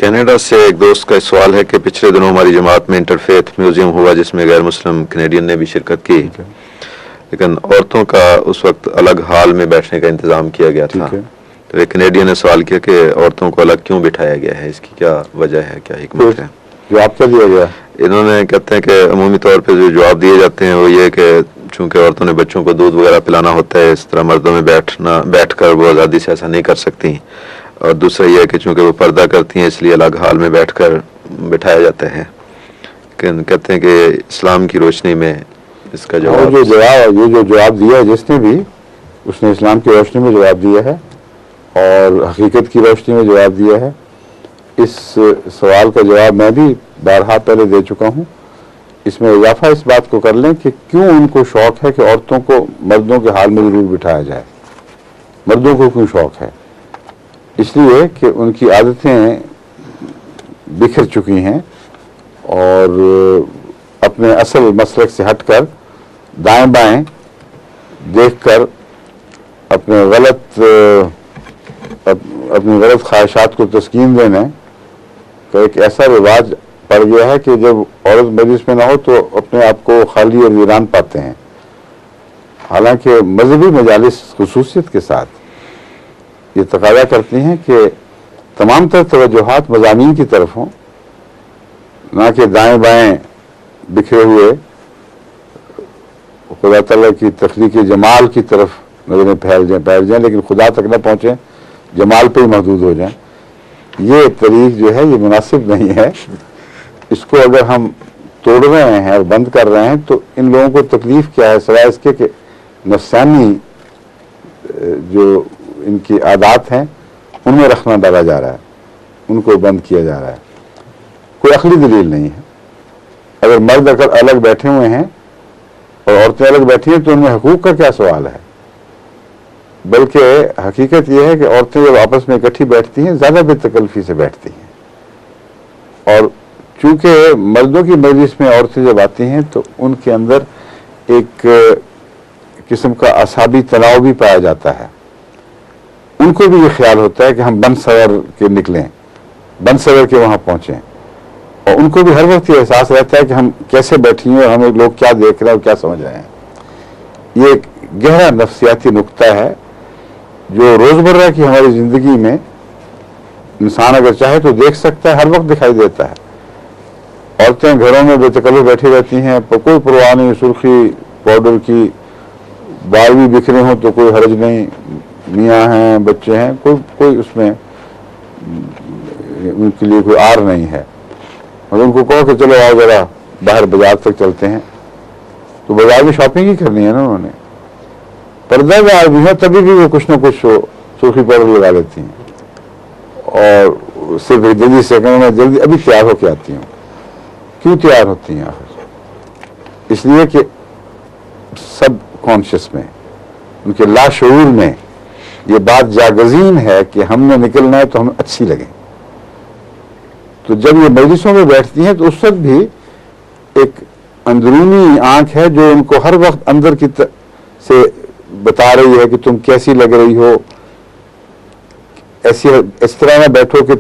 Canada سے ایک دوست کا سوال ہے کہ پچھلے دنوں ہماری جماعت میں انٹرفیتھ میوزیم ہوا جس میں غیر مسلم کینیڈین نے بھی شرکت کی، لیکن عورتوں کا اس وقت الگ ہال میں بیٹھنے کا انتظام کیا گیا تھا. تو ایک کینیڈین نے سوال کیا کہ عورتوں کو الگ کیوں بٹھایا گیا ہے، اس کی کیا وجہ ہے، کیا حکمت ہے؟ جواب کیا دیا گیا؟ انہوں نے کہتے ہیں کہ عمومی طور پہ جو جواب دیے جاتے ہیں وہ یہ کہ چونکہ عورتوں نے بچوں کو دودھ وغیرہ پلانا ہوتا ہے، اس طرح مردوں میں بیٹھ کر وہ آزادی سے ایسا نہیں کر سکتی، اور دوسرا یہ ہے کہ چونکہ وہ پردہ کرتی ہیں اس لیے الگ حال میں بیٹھ کر بٹھایا جاتا ہے. کہتے ہیں کہ اسلام کی روشنی میں اس کا جواب یہ جو جواب دیا ہے جس نے بھی، اس نے اسلام کی روشنی میں جواب دیا ہے اور حقیقت کی روشنی میں جواب دیا ہے. اس سوال کا جواب میں بھی بارہا پہلے دے چکا ہوں. اس میں اضافہ اس بات کو کر لیں کہ کیوں ان کو شوق ہے کہ عورتوں کو مردوں کے حال میں ضرور بٹھایا جائے. مردوں کو کیوں شوق ہے؟ اس لیے کہ ان کی عادتیں بکھر چکی ہیں اور اپنے اصل مسلک سے ہٹ کر دائیں بائیں دیکھ کر اپنی غلط خواہشات کو تسکین دینے کا ایک ایسا رواج پڑ گیا ہے کہ جب عورت مجلس میں نہ ہو تو اپنے آپ کو خالی اور ویران پاتے ہیں. حالانکہ مذہبی مجالس خصوصیت کے ساتھ یہ تقاضا کرتی ہیں کہ تمام تر توجہات مضامین کی طرف ہوں، نہ کہ دائیں بائیں بکھرے ہوئے خدا تعالیٰ کی تخلیقی جمال کی طرف نظریں پھیل جائیں لیکن خدا تک نہ پہنچیں، جمال پہ ہی محدود ہو جائیں. یہ طریق جو ہے یہ مناسب نہیں ہے. اس کو اگر ہم توڑ رہے ہیں اور بند کر رہے ہیں تو ان لوگوں کو تکلیف کیا ہے سوائے اس کے کہ نفسانی جو ان کی عادات ہیں ان میں رکھنا ڈالا جا رہا ہے، ان کو بند کیا جا رہا ہے. کوئی عقلی دلیل نہیں ہے. اگر مرد اگر الگ بیٹھے ہوئے ہیں اور عورتیں الگ بیٹھی ہیں تو ان میں حقوق کا کیا سوال ہے؟ بلکہ حقیقت یہ ہے کہ عورتیں جب آپس میں اکٹھی بیٹھتی ہیں زیادہ بے تکلفی سے بیٹھتی ہیں، اور چونکہ مردوں کی مجلس میں عورتیں جب آتی ہیں تو ان کے اندر ایک قسم کا اعصابی تناؤ بھی پایا جاتا ہے. ان کو بھی یہ خیال ہوتا ہے کہ ہم بن سور کے نکلیں، بن سور کے وہاں پہنچیں، اور ان کو بھی ہر وقت یہ احساس رہتا ہے کہ ہم کیسے بیٹھی ہیں اور ہمیں لوگ کیا دیکھ رہے ہیں اور کیا سمجھ رہے ہیں. یہ ایک گہرا نفسیاتی نقطہ ہے جو روزمرہ کی ہماری زندگی میں انسان اگر چاہے تو دیکھ سکتا ہے، ہر وقت دکھائی دیتا ہے. عورتیں گھروں میں بے تکلف بیٹھی رہتی ہیں، کوئی پرواہ نہیں، سرخی پاؤڈر کی، بال بھی بکھرے ہوں تو کوئی حرج نہیں، میاں ہیں بچے ہیں، کوئی اس میں ان کے لیے کوئی آر نہیں ہے. اور ان کو کہو کہ چلو آؤ ذرا باہر بازار تک چلتے ہیں تو بازار میں شاپنگ ہی کرنی ہے نا. انہوں نے پردہ دار بھی ہے تبھی بھی وہ کچھ نہ کچھ سرخی پاؤڈر لگا لیتی ہیں اور صرف جلدی سیکنڈ میں جلدی ابھی تیار ہو کے آتی ہوں. کیوں تیار ہوتی ہیں آخر؟ اس لیے کہ سب کانشیس میں، ان کے لاشعور میں یہ بات جاگزین ہے کہ ہم نے نکلنا ہے تو ہمیں اچھی لگے. تو جب یہ مجلسوں میں بیٹھتی ہیں تو اس وقت بھی ایک اندرونی آنکھ ہے جو ان کو ہر وقت اندر کی سے بتا رہی ہے کہ تم کیسی لگ رہی ہو، اس طرح نہ بیٹھو کہ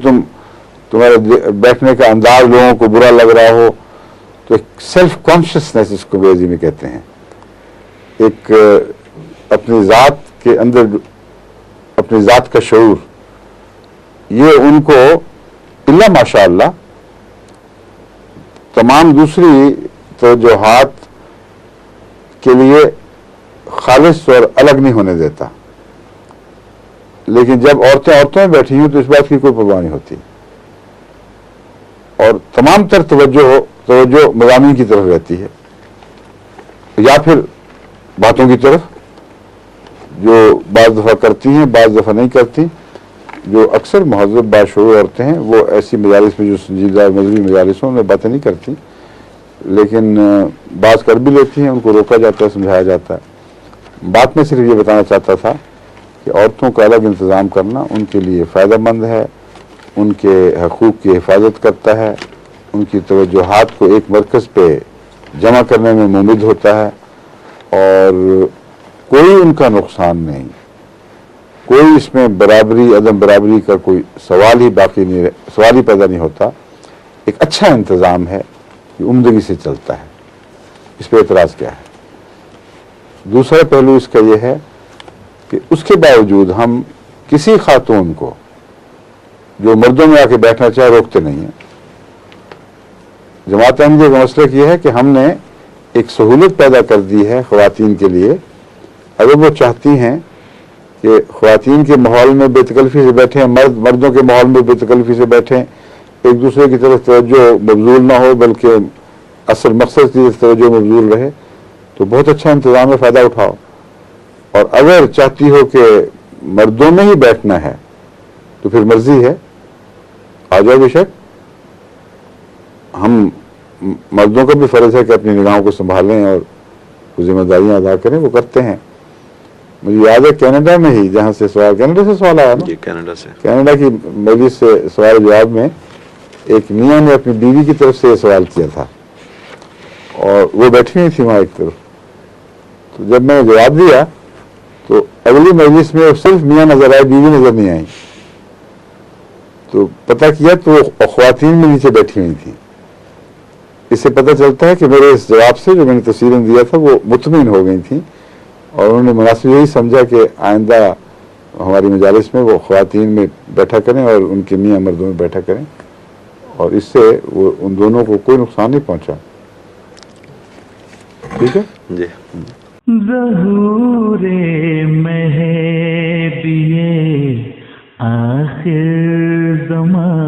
تمہارے بیٹھنے کا انداز لوگوں کو برا لگ رہا ہو. تو ایک سیلف کانشیسنیس اس کو انگریزی میں کہتے ہیں، ایک اپنی ذات کے اندر اپنی ذات کا شعور. یہ ان کو اللہ ماشاء اللہ تمام دوسری توجہات کے لیے خالص اور الگ نہیں ہونے دیتا. لیکن جب عورتیں میں بیٹھی ہوں تو اس بات کی کوئی پرواہ نہیں ہوتی اور تمام تر توجہ مضامین کی طرف رہتی ہے یا پھر باتوں کی طرف جو بعض دفعہ کرتی ہیں بعض دفعہ نہیں کرتی. جو اکثر مہذب باشعور عورتیں ہیں وہ ایسی مجالس میں جو سنجیدہ مذہبی مجالس ہیں ان میں باتیں نہیں کرتی، لیکن بعض کر بھی لیتی ہیں، ان کو روکا جاتا ہے، سمجھایا جاتا ہے. بات میں صرف یہ بتانا چاہتا تھا کہ عورتوں کا الگ انتظام کرنا ان کے لیے فائدہ مند ہے، ان کے حقوق کی حفاظت کرتا ہے، ان کی توجہات کو ایک مرکز پہ جمع کرنے میں ممد ہوتا ہے اور کوئی ان کا نقصان نہیں. کوئی اس میں برابری عدم برابری کا کوئی سوال ہی باقی نہیں، سوال ہی پیدا نہیں ہوتا. ایک اچھا انتظام ہے، یہ عمدگی سے چلتا ہے، اس پہ اعتراض کیا ہے؟ دوسرا پہلو اس کا یہ ہے کہ اس کے باوجود ہم کسی خاتون کو جو مردوں میں آ کے بیٹھنا چاہے روکتے نہیں ہیں. جماعت احمدیہ کا مسلک یہ ہے کہ ہم نے ایک سہولت پیدا کر دی ہے خواتین کے لیے. اگر وہ چاہتی ہیں کہ خواتین کے ماحول میں بے تکلفی سے بیٹھیں، مردوں کے ماحول میں بے تکلفی سے بیٹھیں، ایک دوسرے کی طرف توجہ مبذول نہ ہو بلکہ اصل مقصد کی طرف توجہ مبذول رہے، تو بہت اچھا انتظام ہے، فائدہ اٹھاؤ. اور اگر چاہتی ہو کہ مردوں میں ہی بیٹھنا ہے تو پھر مرضی ہے، آ جاؤ بے شک. ہم مردوں کا بھی فرض ہے کہ اپنی نگاہوں کو سنبھالیں اور ذمہ داریاں ادا کریں، وہ کرتے ہیں. مجھے یاد ہے کینیڈا میں ہی، جہاں سے سوال کینیڈا سے سوال آیا نا، جی کینیڈا سے، کینیڈا کی مجلس سے سوال جواب میں ایک میاں نے اپنی بیوی کی طرف سے یہ سوال کیا تھا اور وہ بیٹھی ہوئی تھی وہاں ایک طرف. تو جب میں نے جواب دیا تو اگلی مجلس میں صرف میاں نظر آئے، بیوی نظر نہیں آئی. تو پتہ کیا تو خواتین میں نیچے بیٹھی ہوئی تھی. اس سے پتہ چلتا ہے کہ میرے اس جواب سے جو میں نے تفصیلاً دیا تھا وہ مطمئن ہو گئی تھیں، اور انہوں نے مناسب یہی سمجھا کہ آئندہ ہماری مجالس میں وہ خواتین میں بیٹھا کریں اور ان کے میاں مردوں میں بیٹھا کریں، اور اس سے وہ ان دونوں کو کوئی نقصان نہیں پہنچا. ٹھیک ہے جی. ظہور مہدی آخر زمان